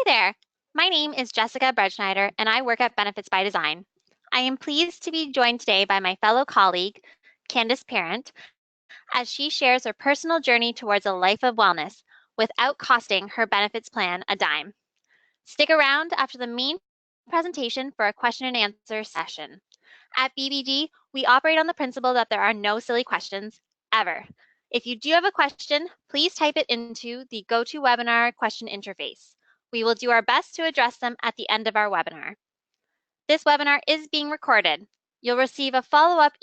Hi there. My name is Jessica Bredschneider, and I work at Benefits by Design. I am pleased to be joined today by my fellow colleague, Candace Parent, as she shares her personal journey towards a life of wellness without costing her benefits plan a dime. Stick around after the main presentation for a question and answer session. At BBD, we operate on the principle that there are no silly questions, ever. If you do have a question, please type it into the GoToWebinar question interface. We will do our best to address them at the end of our webinar. This webinar is being recorded. You'll receive a follow-up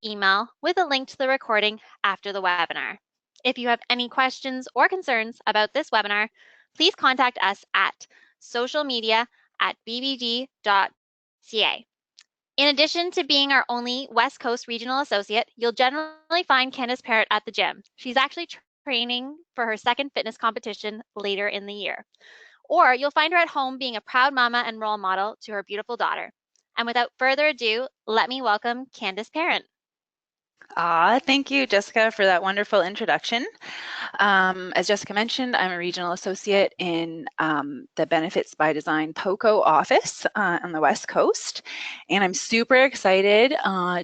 email with a link to the recording after the webinar. If you have any questions or concerns about this webinar, please contact us at socialmedia@bbd.ca. In addition to being our only West Coast regional associate, you'll generally find Candace Parrott at the gym. She's actually training for her second fitness competition later in the year. Or you'll find her at home being a proud mama and role model to her beautiful daughter. And without further ado, let me welcome Candace Parent. Thank you, Jessica, for that wonderful introduction. As Jessica mentioned, I'm a regional associate in the Benefits by Design POCO office on the West Coast, and I'm super excited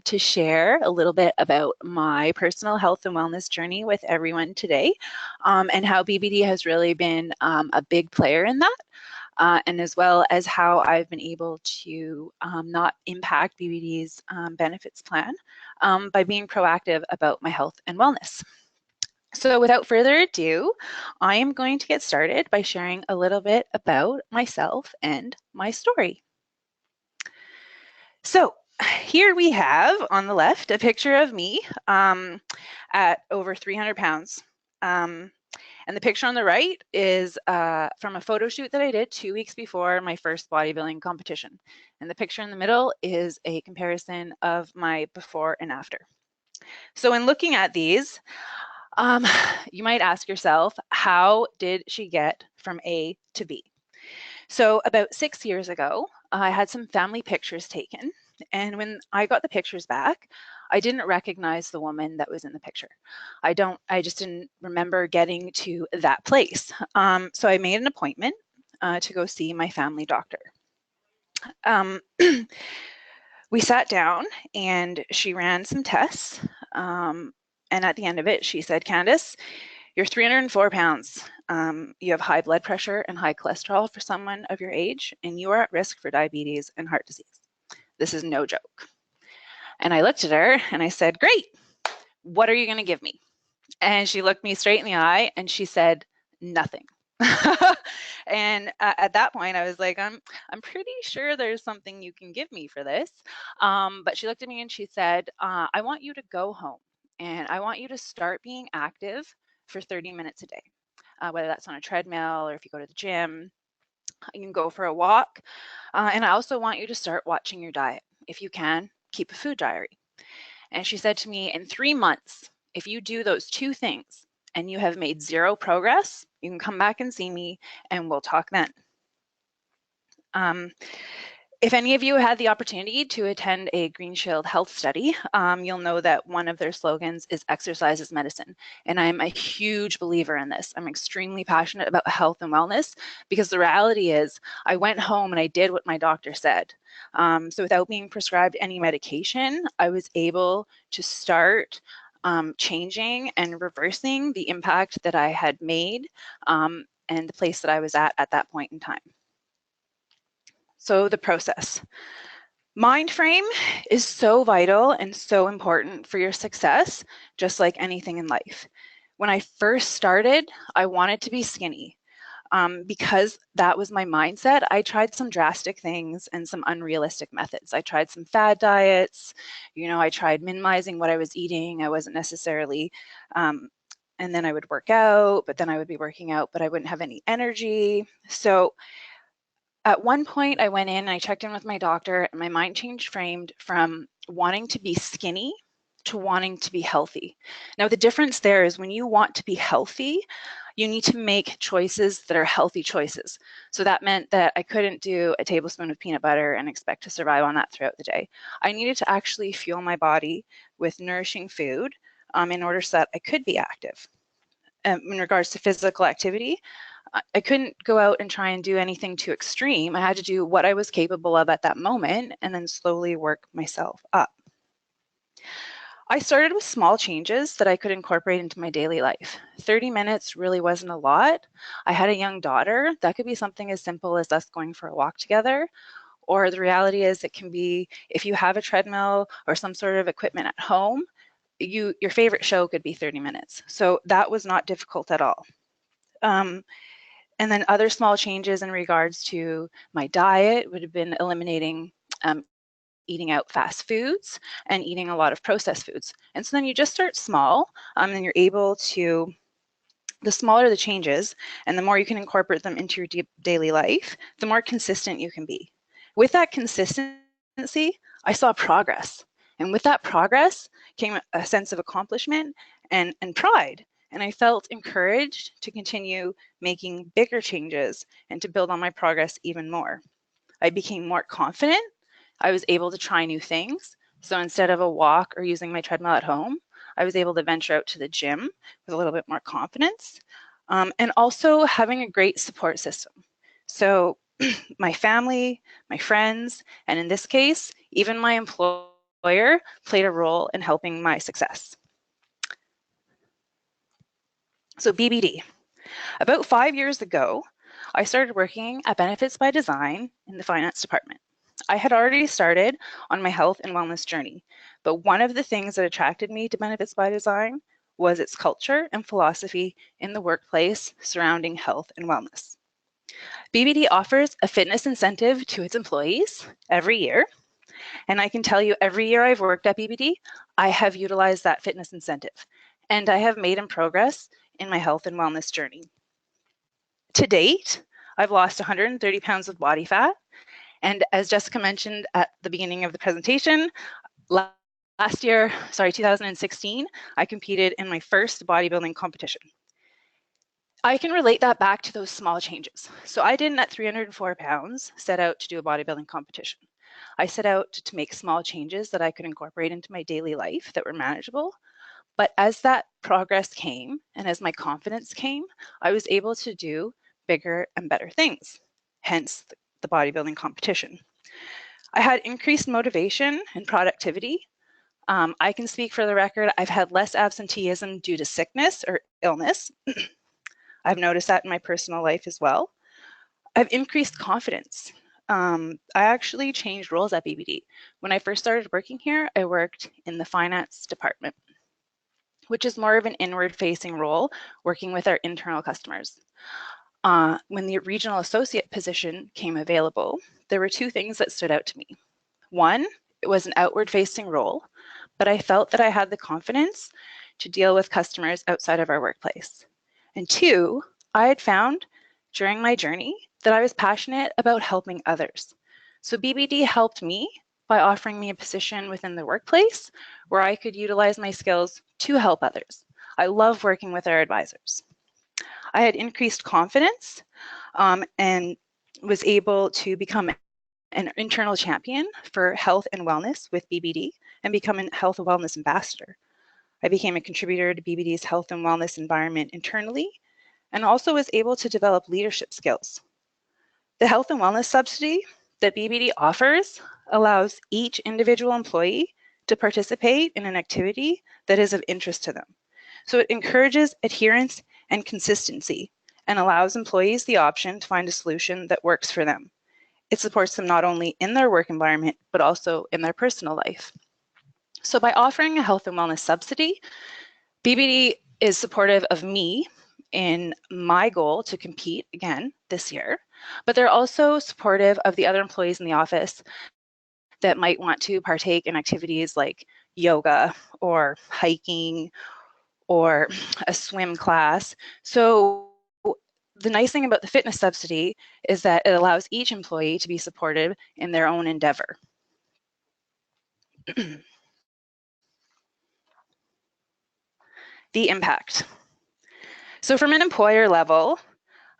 to share a little bit about my personal health and wellness journey with everyone today, and how BBD has really been a big player in that. And as well as how I've been able to not impact BBD's benefits plan by being proactive about my health and wellness. So without further ado, I am going to get started by sharing a little bit about myself and my story. So here we have on the left a picture of me at over 300 pounds. And the picture on the right is from a photo shoot that I did 2 weeks before my first bodybuilding competition. And the picture in the middle is a comparison of my before and after. So in looking at these, you might ask yourself, how did she get from A to B? So about 6 years ago, I had some family pictures taken. And when I got the pictures back, I didn't recognize the woman that was in the picture. I just didn't remember getting to that place. So I made an appointment to go see my family doctor. We sat down and she ran some tests. And at the end of it, she said, "Candace, you're 304 pounds. You have high blood pressure and high cholesterol for someone of your age, and you are at risk for diabetes and heart disease. This is no joke." And I looked at her and I said, "Great, what are you going to give me?" And she looked me straight in the eye and she said, "Nothing." And at that point, I was like, I'm pretty sure there's something you can give me for this. But she looked at me and she said, "I want you to go home and I want you to start being active for 30 minutes a day, whether that's on a treadmill or if you go to the gym. You can go for a walk. And I also want you to start watching your diet. If you can, keep a food diary." And she said to me, "In 3 months, if you do those two things and you have made zero progress, you can come back and see me and we'll talk then." If any of you had the opportunity to attend a Green Shield health study, you'll know that one of their slogans is "exercise is medicine." And I'm a huge believer in this. I'm extremely passionate about health and wellness because the reality is I went home and I did what my doctor said. So without being prescribed any medication, I was able to start changing and reversing the impact that I had made and the place that I was at that point in time. So the process. Mind frame is so vital and so important for your success, just like anything in life. When I first started, I wanted to be skinny. Because that was my mindset, I tried some drastic things and some unrealistic methods. I tried some fad diets, I tried minimizing what I was eating. I wasn't necessarily, and then I would work out, but then I would be working out, but I wouldn't have any energy. So at one point, I went in and I checked in with my doctor, and my mind changed framed from wanting to be skinny to wanting to be healthy. Now, the difference there is when you want to be healthy, you need to make choices that are healthy choices. So that meant that I couldn't do a tablespoon of peanut butter and expect to survive on that throughout the day. I needed to actually fuel my body with nourishing food in order so that I could be active. In regards to physical activity, I couldn't go out and try and do anything too extreme. I had to do what I was capable of at that moment and then slowly work myself up. I started with small changes that I could incorporate into my daily life. 30 minutes really wasn't a lot. I had a young daughter. That could be something as simple as us going for a walk together. Or the reality is it can be if you have a treadmill or some sort of equipment at home, your favorite show could be 30 minutes. So that was not difficult at all. And then other small changes in regards to my diet would have been eliminating eating out fast foods and eating a lot of processed foods. And so then you just start small, and you're able to, the smaller the changes and the more you can incorporate them into your daily life, the more consistent you can be. With that consistency, I saw progress. And with that progress came a sense of accomplishment and pride. And I felt encouraged to continue making bigger changes and to build on my progress even more. I became more confident. I was able to try new things. So instead of a walk or using my treadmill at home, I was able to venture out to the gym with a little bit more confidence, and also having a great support system. So my family, my friends, and in this case, even my employer played a role in helping my success. So BBD. About 5 years ago, I started working at Benefits by Design in the finance department. I had already started on my health and wellness journey, but one of the things that attracted me to Benefits by Design was its culture and philosophy in the workplace surrounding health and wellness. BBD offers a fitness incentive to its employees every year, and I can tell you every year I've worked at BBD, I have utilized that fitness incentive, and I have made progress in my health and wellness journey. To date, I've lost 130 pounds of body fat. And as Jessica mentioned at the beginning of the presentation, last year, 2016, I competed in my first bodybuilding competition. I can relate that back to those small changes. So I didn't at 304 pounds set out to do a bodybuilding competition. I set out to make small changes that I could incorporate into my daily life that were manageable. But as that progress came and as my confidence came, I was able to do bigger and better things, hence the bodybuilding competition. I had increased motivation and productivity. I can speak for the record, I've had less absenteeism due to sickness or illness. I've noticed that in my personal life as well. I've increased confidence. I actually changed roles at BBD. When I first started working here, I worked in the finance department, which is more of an inward-facing role, working with our internal customers. When the regional associate position came available, there were two things that stood out to me. One, it was an outward-facing role, but I felt that I had the confidence to deal with customers outside of our workplace. And two, I had found during my journey that I was passionate about helping others. So BBD helped me by offering me a position within the workplace where I could utilize my skills to help others. I love working with our advisors. I had increased confidence and was able to become an internal champion for health and wellness with BBD and become a health and wellness ambassador. I became a contributor to BBD's health and wellness environment internally and also was able to develop leadership skills. The health and wellness subsidy that BBD offers allows each individual employee to participate in an activity that is of interest to them. So it encourages adherence and consistency and allows employees the option to find a solution that works for them. It supports them not only in their work environment, but also in their personal life. So by offering a health and wellness subsidy, BBD is supportive of me in my goal to compete again this year, but they're also supportive of the other employees in the office that might want to partake in activities like yoga or hiking or a swim class. So the nice thing about the fitness subsidy is that it allows each employee to be supported in their own endeavor. The impact. So from an employer level,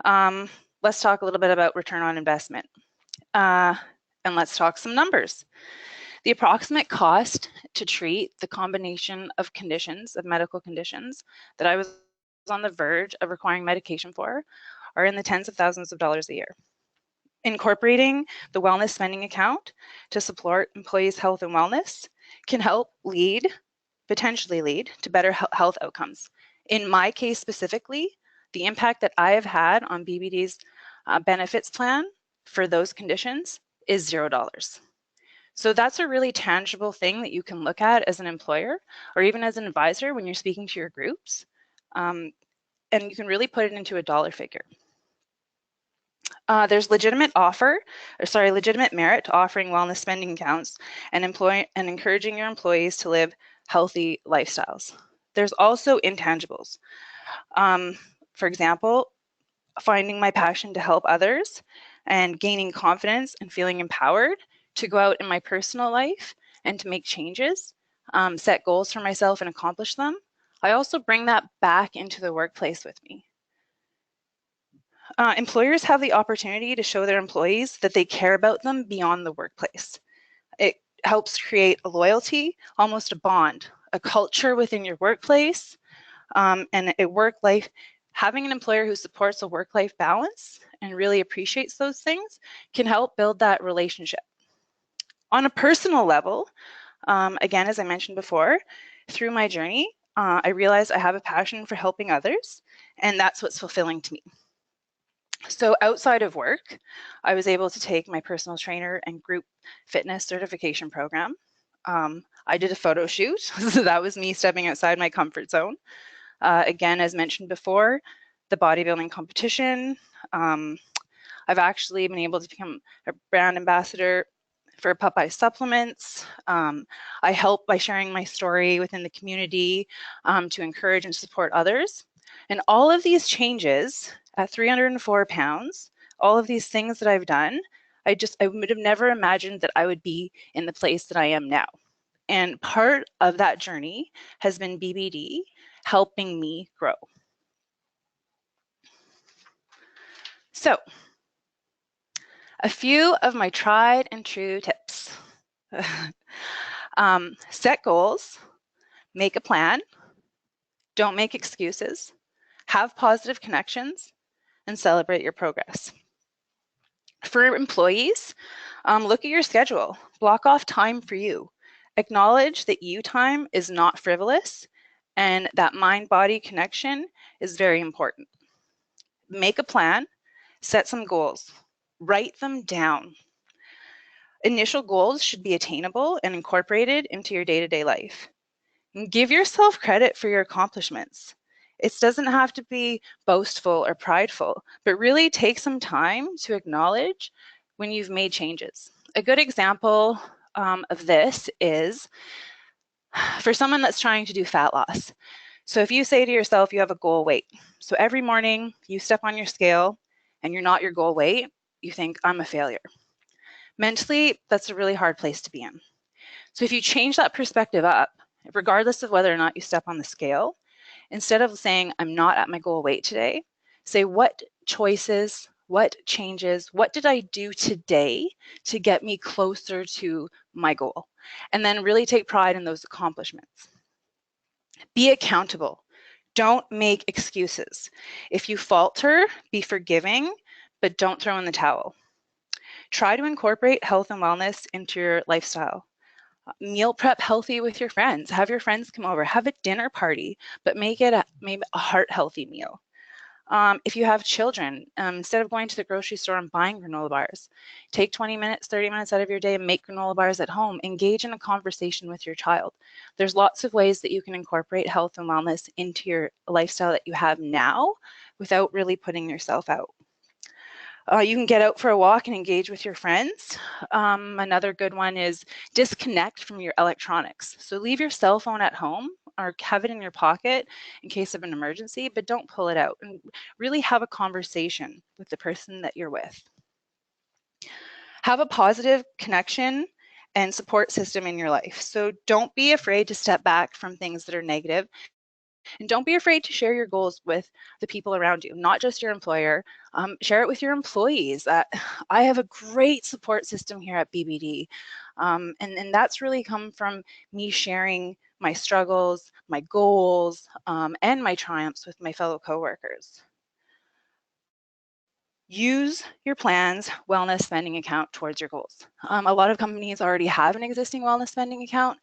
let's talk a little bit about return on investment. And let's talk some numbers. The approximate cost to treat the combination of conditions, of medical conditions, that I was on the verge of requiring medication for are in the tens of thousands of dollars a year. Incorporating the wellness spending account to support employees' health and wellness can help potentially lead to better health outcomes. In my case specifically, the impact that I have had on BBD's benefits plan for those conditions is $0. So that's a really tangible thing that you can look at as an employer or even as an advisor when you're speaking to your groups. And you can really put it into a dollar figure. There's legitimate merit to offering wellness spending accounts and encouraging your employees to live healthy lifestyles. There's also intangibles. For example, finding my passion to help others and gaining confidence and feeling empowered to go out in my personal life and to make changes, set goals for myself and accomplish them. I also bring that back into the workplace with me. Employers have the opportunity to show their employees that they care about them beyond the workplace. It helps create a loyalty, almost a bond, a culture within your workplace, and having an employer who supports a work-life balance and really appreciates those things can help build that relationship. On a personal level, again, as I mentioned before, through my journey, I realized I have a passion for helping others, and that's what's fulfilling to me. So outside of work, I was able to take my personal trainer and group fitness certification program. I did a photo shoot, so that was me stepping outside my comfort zone. Again, as mentioned before, the bodybuilding competition. I've actually been able to become a brand ambassador for Popeye supplements. I help by sharing my story within the community to encourage and support others. And all of these changes at 304 pounds, all of these things that I've done, I would have never imagined that I would be in the place that I am now. And part of that journey has been BBD helping me grow. So, a few of my tried and true tips. Set goals, make a plan, don't make excuses, have positive connections, and celebrate your progress. For employees, look at your schedule, block off time for you. Acknowledge that you time is not frivolous and that mind-body connection is very important. Make a plan, set some goals, write them down. Initial goals should be attainable and incorporated into your day-to-day life. And give yourself credit for your accomplishments. It doesn't have to be boastful or prideful, but really take some time to acknowledge when you've made changes. A good example of this is for someone that's trying to do fat loss. So if you say to yourself you have a goal weight, so every morning you step on your scale and you're not your goal weight, you think, I'm a failure. Mentally, that's a really hard place to be in. So if you change that perspective up, regardless of whether or not you step on the scale, instead of saying, I'm not at my goal weight today, say what choices, what changes, what did I do today to get me closer to my goal? And then really take pride in those accomplishments. Be accountable. Don't make excuses. If you falter, be forgiving, but don't throw in the towel. Try to incorporate health and wellness into your lifestyle. Meal prep healthy with your friends. Have your friends come over. Have a dinner party, but make it maybe a heart-healthy meal. If you have children, instead of going to the grocery store and buying granola bars, take 20 minutes, 30 minutes out of your day and make granola bars at home. Engage in a conversation with your child. There's lots of ways that you can incorporate health and wellness into your lifestyle that you have now without really putting yourself out. You can get out for a walk and engage with your friends. Another good one is disconnect from your electronics. So leave your cell phone at home or have it in your pocket in case of an emergency, but don't pull it out, and really have a conversation with the person that you're with. Have a positive connection and support system in your life. So don't be afraid to step back from things that are negative. And don't be afraid to share your goals with the people around you, not just your employer. Share it with your employees. I have a great support system here at BBD. And that's really come from me sharing my struggles, my goals, and my triumphs with my fellow coworkers. Use your plan's wellness spending account towards your goals. A lot of companies already have an existing wellness spending account.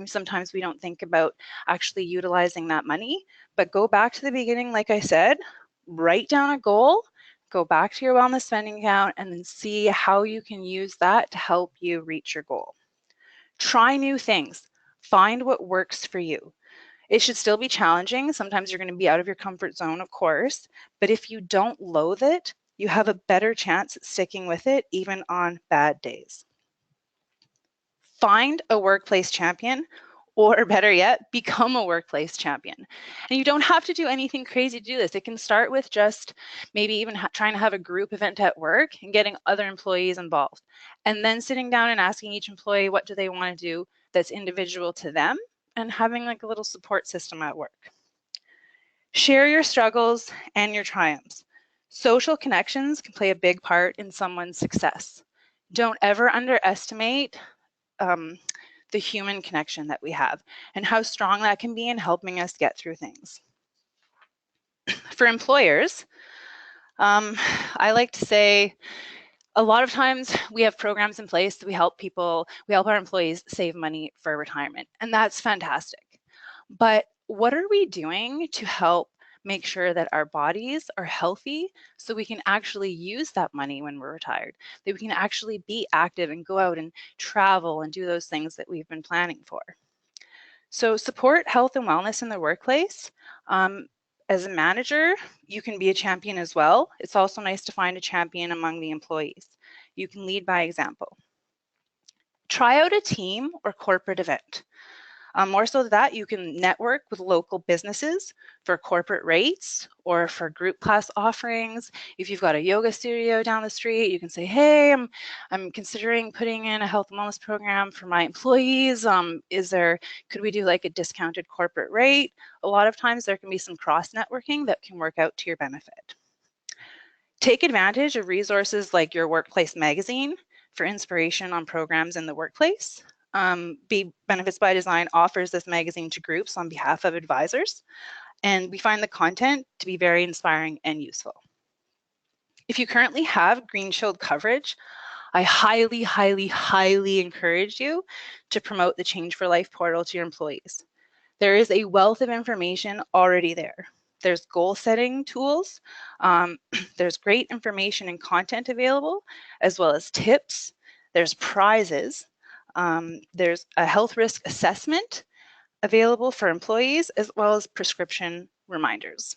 Sometimes we don't think about actually utilizing that money, but go back to the beginning, like I said, write down a goal, go back to your wellness spending account, and then see how you can use that to help you reach your goal. Try new things. Find what works for you. It should still be challenging. Sometimes you're going to be out of your comfort zone, of course, but if you don't loathe it, you have a better chance at sticking with it even on bad days. Find a workplace champion, or better yet, become a workplace champion. And you don't have to do anything crazy to do this. It can start with just maybe even trying to have a group event at work and getting other employees involved. And then sitting down and asking each employee what do they want to do that's individual to them, and having like a little support system at work. Share your struggles and your triumphs. Social connections can play a big part in someone's success. Don't ever underestimate the human connection that we have and how strong that can be in helping us get through things. For employers, I like to say a lot of times we have programs in place that we help our employees save money for retirement, and that's fantastic. But what are we doing to help make sure that our bodies are healthy so we can actually use that money when we're retired, that we can actually be active and go out and travel and do those things that we've been planning for? So support health and wellness in the workplace. As a manager, you can be a champion as well. It's also nice to find a champion among the employees. You can lead by example. Try out a team or corporate event. More so than that, you can network with local businesses for corporate rates or for group class offerings. If you've got a yoga studio down the street, you can say, hey, I'm considering putting in a health and wellness program for my employees. Could we do like a discounted corporate rate? A lot of times there can be some cross networking that can work out to your benefit. Take advantage of resources like your workplace magazine for inspiration on programs in the workplace. Benefits by Design offers this magazine to groups on behalf of advisors, and we find the content to be very inspiring and useful. If you currently have Green Shield coverage, I highly, highly, highly encourage you to promote the Change for Life portal to your employees. There is a wealth of information already there. There's goal setting tools, there's great information and content available, as well as tips, there's prizes, there's a health risk assessment available for employees, as well as prescription reminders.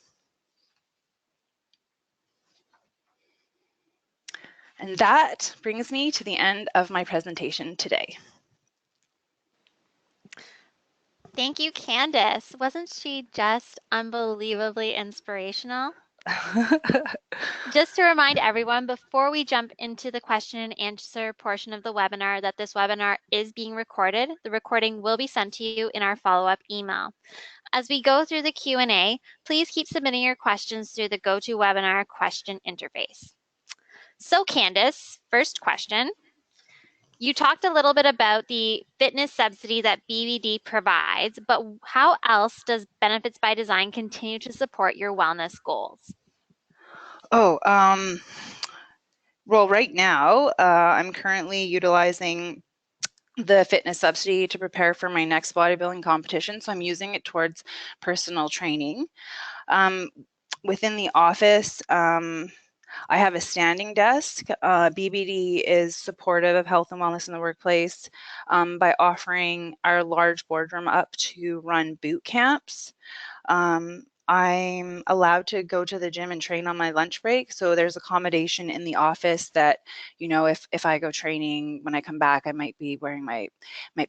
And that brings me to the end of my presentation today. Thank you, Candace. Wasn't she just unbelievably inspirational? Just to remind everyone, before we jump into the question and answer portion of the webinar, that this webinar is being recorded. The recording will be sent to you in our follow-up email. As we go through the Q&A, please keep submitting your questions through the GoToWebinar question interface. So Candace, first question. You talked a little bit about the fitness subsidy that BBD provides, but how else does Benefits by Design continue to support your wellness goals? Well, right now, I'm currently utilizing the fitness subsidy to prepare for my next bodybuilding competition. So I'm using it towards personal training. Within the office, I have a standing desk. BBD is supportive of health and wellness in the workplace by offering our large boardroom up to run boot camps. I'm allowed to go to the gym and train on my lunch break. So there's accommodation in the office that, you know, if I go training, when I come back, I might be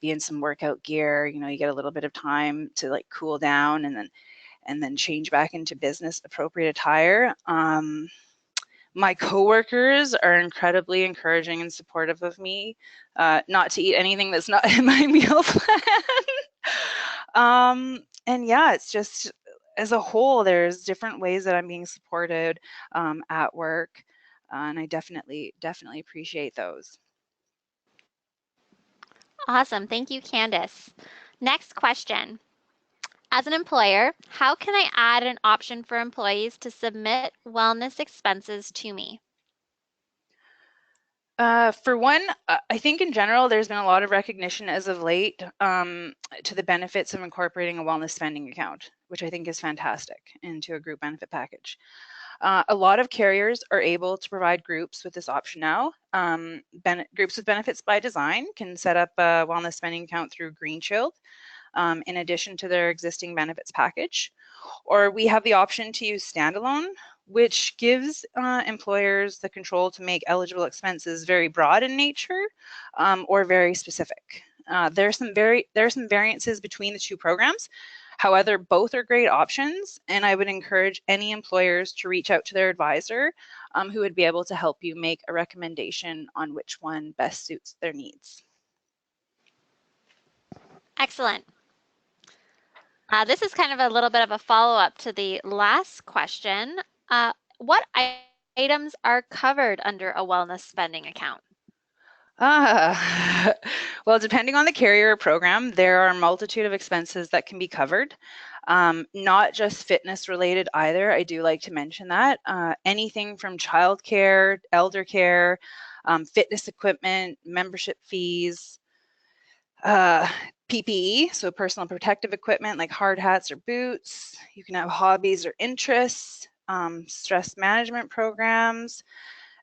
in some workout gear. You know, you get a little bit of time to like cool down and then change back into business appropriate attire. My coworkers are incredibly encouraging and supportive of me, not to eat anything that's not in my meal plan. And yeah, it's just, as a whole, there's different ways that I'm being supported at work, and I definitely appreciate those. Awesome. Thank you, Candace. Next question. As an employer, how can I add an option for employees to submit wellness expenses to me? For one, I think in general, there's been a lot of recognition as of late to the benefits of incorporating a wellness spending account, which I think is fantastic, into a group benefit package. A lot of carriers are able to provide groups with this option now. Groups with benefits by design can set up a wellness spending account through Green Shield in addition to their existing benefits package. Or we have the option to use standalone, which gives employers the control to make eligible expenses very broad in nature or very specific. There are some variances between the two programs. However, both are great options, and I would encourage any employers to reach out to their advisor who would be able to help you make a recommendation on which one best suits their needs. Excellent. This is kind of a little bit of a follow-up to the last question. What items are covered under a wellness spending account? Well, depending on the carrier or program, there are a multitude of expenses that can be covered. Not just fitness related either. I do like to mention that. Anything from childcare, elder care, fitness equipment, membership fees, PPE, so personal protective equipment like hard hats or boots. You can have hobbies or interests, stress management programs.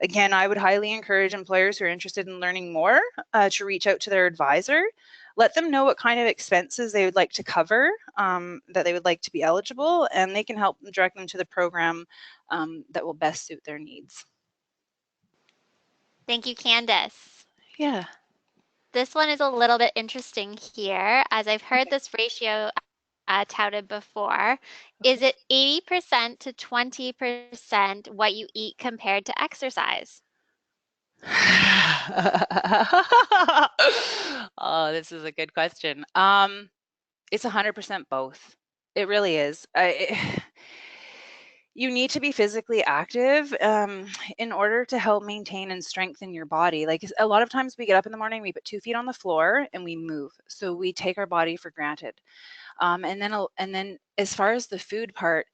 Again, I would highly encourage employers who are interested in learning more to reach out to their advisor. Let them know what kind of expenses they would like to cover, that they would like to be eligible, and they can help direct them to the program that will best suit their needs. Thank you, Candace. Yeah. This one is a little bit interesting here, as I've heard this ratio touted before. Is it 80% to 20% what you eat compared to exercise? Oh, this is a good question. It's 100% both. It really is. You need to be physically active in order to help maintain and strengthen your body. Like a lot of times we get up in the morning, we put 2 feet on the floor and we move. So we take our body for granted. And then as far as the food part,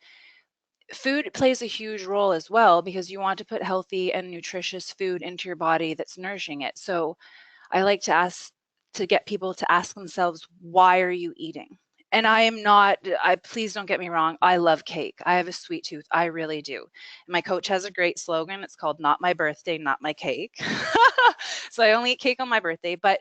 food plays a huge role as well because you want to put healthy and nutritious food into your body that's nourishing it. So I like to get people to ask themselves, why are you eating? And I am not, please don't get me wrong, I love cake. I have a sweet tooth. I really do. And my coach has a great slogan. It's called "Not my birthday, not my cake." So I only eat cake on my birthday. But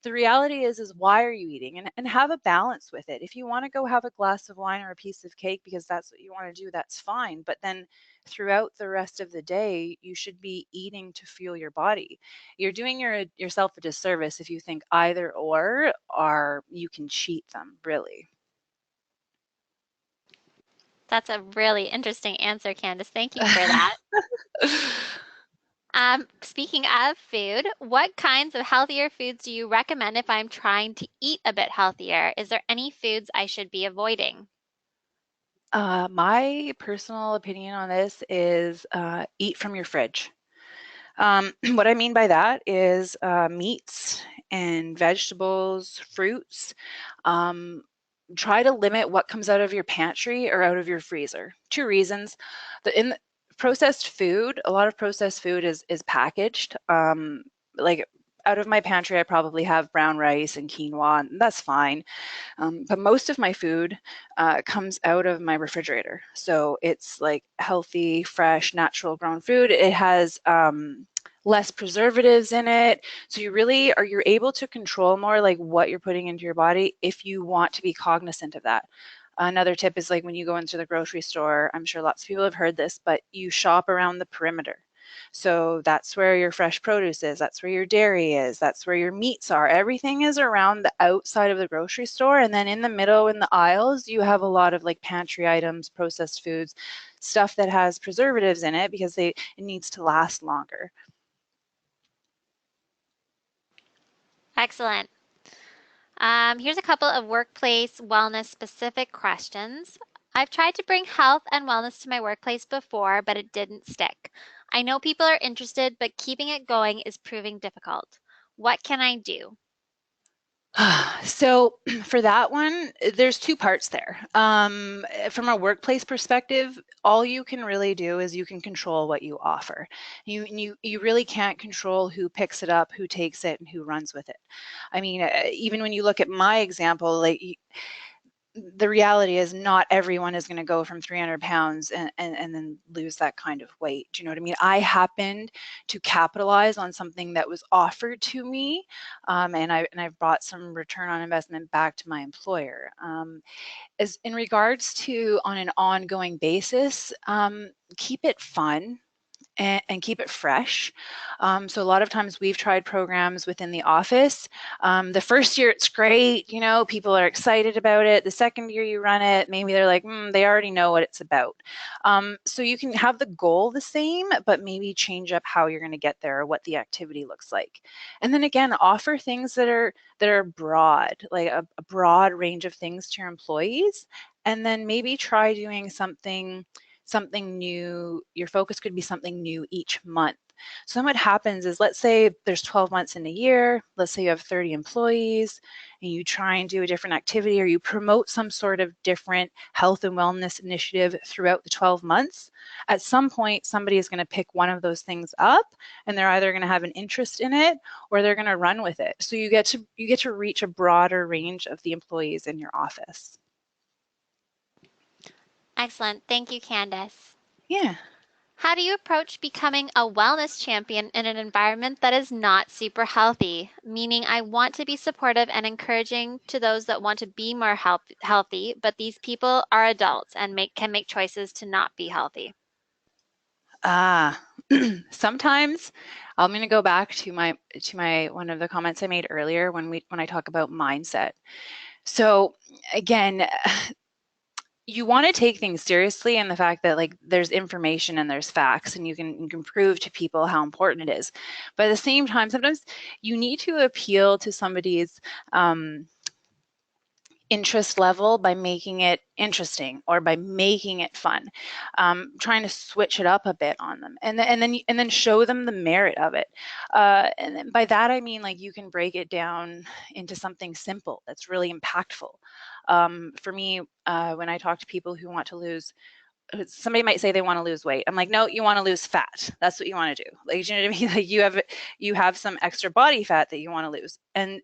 the reality is why are you eating? And have a balance with it. If you want to go have a glass of wine or a piece of cake because that's what you want to do, that's fine. But then throughout the rest of the day, you should be eating to fuel your body. You're doing yourself a disservice if you think either or are you can cheat them, really. That's a really interesting answer, Candace. Thank you for that. Speaking of food, what kinds of healthier foods do you recommend if I'm trying to eat a bit healthier? Is there any foods I should be avoiding? My personal opinion on this is eat from your fridge. What I mean by that is meats and vegetables, fruits. Um, Try to limit what comes out of your pantry or out of your freezer. Two reasons. In the processed food, a lot of processed food is packaged. Like out of my pantry, I probably have brown rice and quinoa, and that's fine. But most of my food comes out of my refrigerator. So it's like healthy, fresh, natural grown food. It has less preservatives in it. So you're able to control more like what you're putting into your body if you want to be cognizant of that. Another tip is like when you go into the grocery store, I'm sure lots of people have heard this, but you shop around the perimeter. So that's where your fresh produce is, that's where your dairy is, that's where your meats are. Everything is around the outside of the grocery store. And then in the middle, in the aisles, you have a lot of like pantry items, processed foods, stuff that has preservatives in it because it needs to last longer. Excellent. Here's a couple of workplace wellness specific questions. I've tried to bring health and wellness to my workplace before, but it didn't stick. I know people are interested, but keeping it going is proving difficult. What can I do? So for that one, there's two parts there. From a workplace perspective, all you can really do is you can control what you offer. You really can't control who picks it up, who takes it, and who runs with it. I mean, even when you look at my example, like the reality is not everyone is going to go from 300 pounds and then lose that kind of weight. Do you know what I mean? I happened to capitalize on something that was offered to me, and I've brought some return on investment back to my employer. As in regards to on an ongoing basis, keep it fun and keep it fresh. So a lot of times we've tried programs within the office. The first year it's great, you know, people are excited about it. The second year you run it, maybe they're like, they already know what it's about. So you can have the goal the same, but maybe change up how you're going to get there or what the activity looks like. And then again, offer things that are broad, like a broad range of things to your employees. And then maybe try doing something new. Your focus could be something new each month. So then what happens is, let's say there's 12 months in a year, let's say you have 30 employees, and you try and do a different activity, or you promote some sort of different health and wellness initiative throughout the 12 months. At some point, somebody is going to pick one of those things up, and they're either going to have an interest in it or they're going to run with it. So you get to reach a broader range of the employees in your office. Excellent. Thank you, Candace. Yeah. How do you approach becoming a wellness champion in an environment that is not super healthy? Meaning, I want to be supportive and encouraging to those that want to be more healthy, but these people are adults and can make choices to not be healthy. Ah, sometimes I'm going to go back to my one of the comments I made earlier when I talk about mindset. So again, you want to take things seriously, and the fact that like there's information and there's facts, and you can prove to people how important it is. But at the same time, sometimes you need to appeal to somebody's interest level by making it interesting or by making it fun, trying to switch it up a bit on them, and then show them the merit of it. And then by that I mean, like, you can break it down into something simple that's really impactful. For me, when I talk to people who want to lose, somebody might say they want to lose weight. I'm like, no, you want to lose fat. That's what you want to do. Like, you know what I mean? Like, you have some extra body fat that you want to lose, and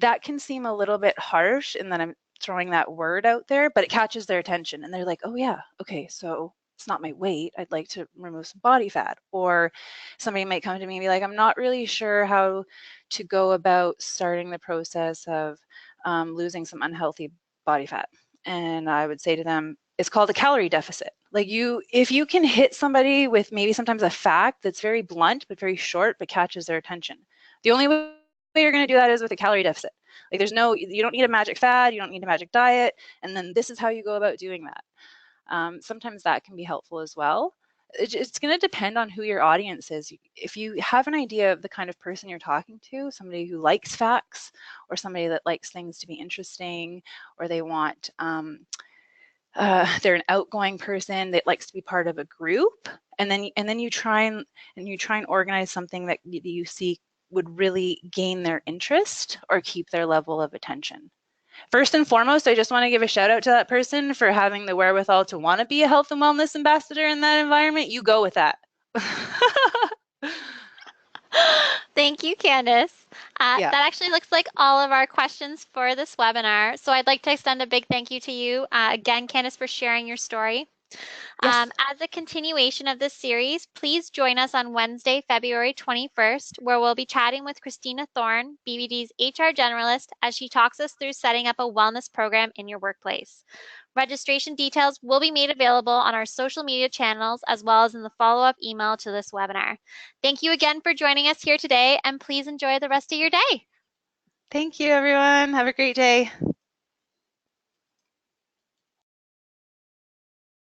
that can seem a little bit harsh, and then I'm throwing that word out there, but it catches their attention and they're like, oh yeah, okay, so it's not my weight. I'd like to remove some body fat. Or somebody might come to me and be like, I'm not really sure how to go about starting the process of losing some unhealthy body fat. And I would say to them, it's called a calorie deficit. Like, if you can hit somebody with maybe sometimes a fact that's very blunt but very short but catches their attention, the only way you're going to do that is with a calorie deficit. Like, you don't need a magic fad, you don't need a magic diet, and then this is how you go about doing that. Sometimes that can be helpful as well. It's going to depend on who your audience is. If you have an idea of the kind of person you're talking to, somebody who likes facts, or somebody that likes things to be interesting, or they want they're an outgoing person that likes to be part of a group, and then you try and organize something that you see would really gain their interest or keep their level of attention. First and foremost, I just want to give a shout out to that person for having the wherewithal to want to be a health and wellness ambassador in that environment. You go with that. Thank you, Candace. Yeah. That actually looks like all of our questions for this webinar. So I'd like to extend a big thank you to you again, Candace, for sharing your story. Yes. As a continuation of this series, please join us on Wednesday, February 21st, where we'll be chatting with Christina Thorne, BBD's HR generalist, as she talks us through setting up a wellness program in your workplace. Registration details will be made available on our social media channels as well as in the follow-up email to this webinar. Thank you again for joining us here today, and please enjoy the rest of your day. Thank you, everyone. Have a great day.